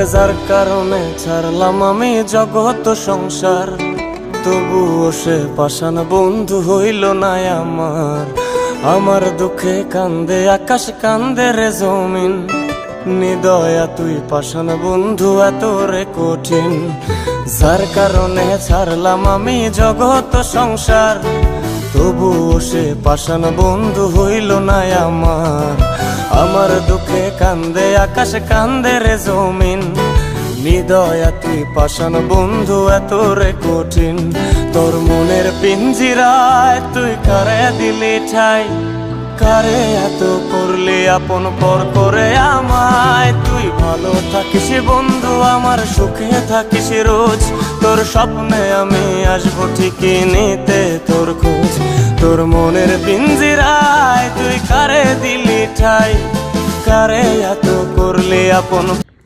আরে যার কারণে ছাড়লাম আমি জগৎ সংসার, তবুও সে পাষাণ বন্ধু হইল না আমার। আমার দুঃখে কান্দে আকাশ, কান্দে রে জমিন, নিদয়া তুই পাষাণ বন্ধু এত রে কঠিন। যার কারণে ছাড়লাম আমি জগৎ সংসার, তবুও সে পাষাণ বন্ধু হইল না আমার। আমার দুঃখে কান্দে আকাশ, কান্দে রে জমিন, নিদয়া তুই পাষাণ বন্ধু এত রে কঠিন। তোর মনের পিঞ্জিরায় তুই কারে দিলি ঠাই, কারে এত করলি আপন পর করে আমায়। তুই ভালো থাকিস বন্ধু আমার, সুখে থাকিস রোজ, তোর স্বপ্নে আমি আসবো ঠিকই নিতে তোর খোঁজ। তোর মনের পিঞ্জিরায় তুই কারে দিলি ঠাই, কারে এত করলি আপন